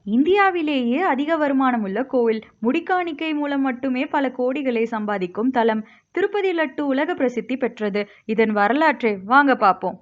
இந்தியாவிலேயே அதிக வருமானம் உள்ள கோவில். முடிக்காணிக்கை மூலம் மட்டுமே பல கோடிகளை சம்பாதிக்கும் தலம். திருப்பதி லட்டு உலக பிரசித்தி பெற்றது. இதன் வரலாற்றை வாங்க பார்ப்போம்.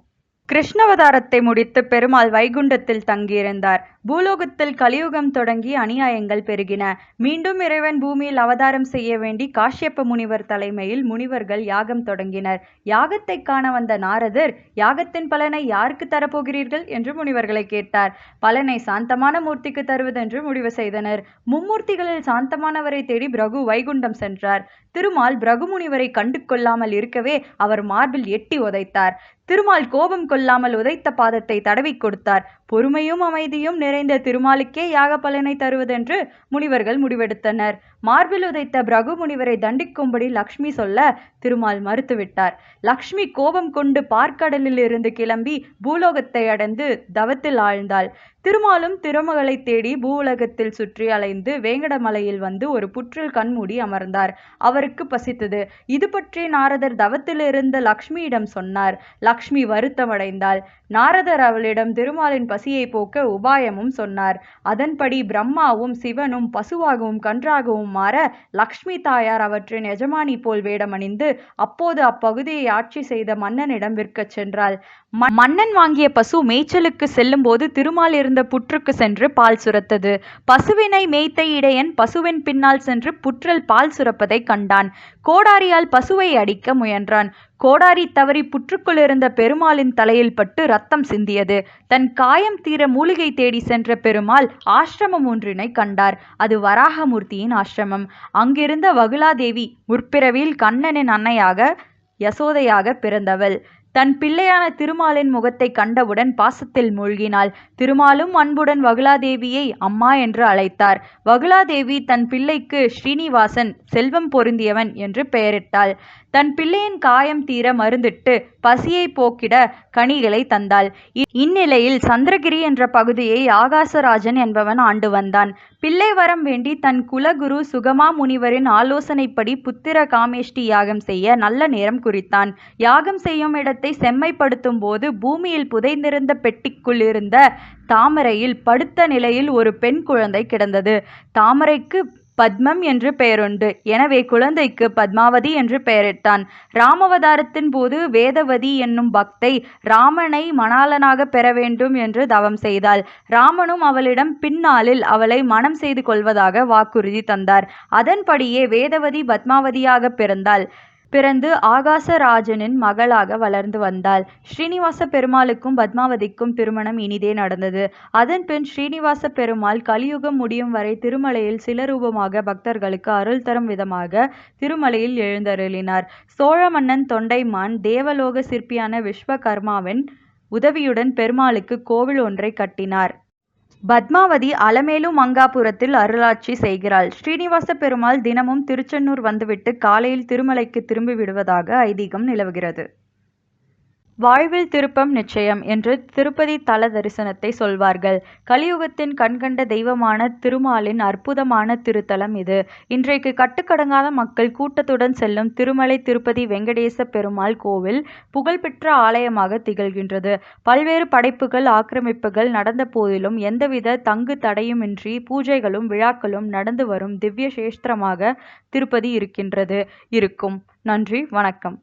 கிருஷ்ணாவதாரத்தை முடித்து பெருமாள் வைகுண்டத்தில் தங்கியிருந்தார். பூலோகத்தில் கலியுகம் தொடங்கி அநியாயங்கள் பெருகின. மீண்டும் இறைவன் பூமியில் அவதாரம் செய்ய வேண்டி காஷ்யப்ப முனிவர் தலைமையில் முனிவர்கள் யாகம் தொடங்கினர். யாகத்தை காண வந்த நாரதர், யாகத்தின் பலனை யாருக்கு தரப்போகிறீர்கள் என்று முனிவர்களை கேட்டார். பலனை சாந்தமான மூர்த்திக்கு தருவதென்று முடிவு செய்தனர். மும்மூர்த்திகளில் சாந்தமானவரை தேடி பிரகு வைகுண்டம் சென்றார். திருமால் பிரகு முனிவரை கண்டு கொள்ளாமல் இருக்கவே அவர் மார்பில் எட்டி உதைத்தார். திருமால் கோபம் கொள்ளாமல் உதைத்த பாதத்தை தடவி கொடுத்தார். பொறுமையும் அமைதியும் நிறைந்த திருமாலுக்கே யாக பலனை தருவதென்று முனிவர்கள் முடிவெடுத்தனர். மார்பில் உதைத்த பிரகு முனிவரை தண்டிக்கும்படி லக்ஷ்மி சொல்ல திருமால் மறுத்துவிட்டார். லக்ஷ்மி கோபம் கொண்டு பார்க்கடலில் இருந்து கிளம்பி பூலோகத்தை அடைந்து தவத்தில் ஆழ்ந்தாள். திருமாலும் திருமகளை தேடி பூவுலகத்தில் சுற்றி அலைந்து வேங்கடமலையில் வந்து ஒரு புற்றில் கண்மூடி அமர்ந்தார். அவருக்கு பசித்தது. இது பற்றி நாரதர் தவத்தில் இருந்த லக்ஷ்மியிடம் சொன்னார். லக்ஷ்மி வருத்தமடைந்தாள். நாரதர் அவளிடம் திருமாலின் பசியை போக்க உபாயமும் சொன்னார். அதன்படி பிரம்மாவும் சிவனும் பசுவாகவும் கன்றாகவும் மாற லக்ஷ்மி தாயார் அவற்றின் எஜமானி போல் வேடமணிந்து அப்போது அப்பகுதியை ஆட்சி செய்த மன்னனிடம் விற்கச் சென்றாள். மன்னன் வாங்கிய பசு மேய்ச்சலுக்கு செல்லும் போது திருமால் இருந்த புற்றுக்கு சென்று பால் சுரத்தது. பசுவினை மேய்த்த இடையன் பசுவின் பின்னால் சென்று புற்றில் பால் சுரப்பதை கண்டான். கோடாரியால் பசுவை அடிக்க முயன்றான். கோடாரி தவறி புற்றுக்குள் இருந்த பெருமாளின் தலையில் பட்டு ரத்தம் சிந்தியது. தன் காயம் தீர மூலிகை தேடி சென்ற பெருமாள் ஆசிரமம் ஒன்றினை கண்டார். அது வராகமூர்த்தியின் ஆசிரமம். அங்கிருந்த வகுலாதேவி முற்பிறவியில் கண்ணனின் அன்னையாக யசோதையாக பிறந்தவள். தன் பிள்ளையான திருமாலின் முகத்தை கண்டவுடன் பாசத்தில் மூழ்கினாள். திருமாலும் அன்புடன் வகுலாதேவியை அம்மா என்று அழைத்தார். வகுலாதேவி தன் பிள்ளைக்கு ஸ்ரீனிவாசன், செல்வம் பொருந்தியவன் என்று பெயரிட்டாள். தன் பிள்ளையின் காயம் தீர மருந்திட்டு பசியை போக்கிட கனிகளை தந்தாள். இந்நிலையில் சந்திரகிரி என்ற பகுதியை ஆகாசராஜன் என்பவன் ஆண்டு வந்தான். பிள்ளை வரம் வேண்டி தன் குலகுரு சுகமா முனிவரின் ஆலோசனைப்படி புத்திர காமேஷ்டி யாகம் செய்ய நல்ல நேரம் குறித்தான். யாகம் செய்யும் இடத்தை செம்மைப்படுத்தும் போது பூமியில் புதைந்திருந்த பெட்டிக்குள் இருந்த தாமரையில் படுத்த நிலையில் ஒரு பெண் குழந்தை கிடந்தது. தாமரைக்கு பத்மம் என்று பெயருண்டு. எனவே குழந்தைக்கு பத்மாவதி என்று பெயரிட்டான். ராமவதாரத்தின் போது வேதவதி என்னும் பக்தை ராமனை மணாளனாக பெற வேண்டும் என்று தவம் செய்தாள். ராமனும் அவளிடம் பின்னாளில் அவளை மணம் செய்து கொள்வதாக வாக்குறுதி தந்தார். அதன்படியே வேதவதி பத்மாவதியாக பிறந்து ஆகாசராஜனின் மகளாக வளர்ந்து வந்தாள். ஸ்ரீனிவாச பெருமாளுக்கும் பத்மாவதிக்கும் திருமணம் இனிதே நடந்தது. அதன் பின் ஸ்ரீனிவாச பெருமாள் கலியுகம் முடியும் வரை திருமலையில் சிலரூபமாக பக்தர்களுக்கு அருள் தரும் விதமாக திருமலையில் எழுந்தருளினார். சோழ மன்னன் தொண்டைமான் தேவலோக சிற்பியான விஸ்வகர்மாவின் உதவியுடன் பெருமாளுக்கு கோவில் ஒன்றை கட்டினார். பத்மாவதி அலமேலு மங்காபுரத்தில் அருளாட்சி செய்கிறாள். ஸ்ரீனிவாச பெருமாள் தினமும் திருச்சென்னூர் வந்துவிட்டு காலையில் திருமலைக்கு திரும்பி விடுவதாக ஐதீகம் நிலவுகிறது. வாழ்வில் திருப்பம் நிச்சயம் என்று திருப்பதி தல தரிசனத்தை சொல்வார்கள். கலியுகத்தின் கண்கண்ட தெய்வமான திருமாலின் அற்புதமான திருத்தலம் இது. இன்றைக்கு கட்டுக்கடங்காத மக்கள் கூட்டத்துடன் செல்லும் திருமலை திருப்பதி வெங்கடேச பெருமாள் கோவில் புகழ்பெற்ற ஆலயமாக திகழ்கின்றது. பல்வேறு படைப்புகள் ஆக்கிரமிப்புகள் நடந்த போதிலும் எந்தவித தங்கு தடையுமின்றி பூஜைகளும் விழாக்களும் நடந்து வரும் திவ்ய சேஸ்திரமாக திருப்பதி இருக்கும். நன்றி, வணக்கம்.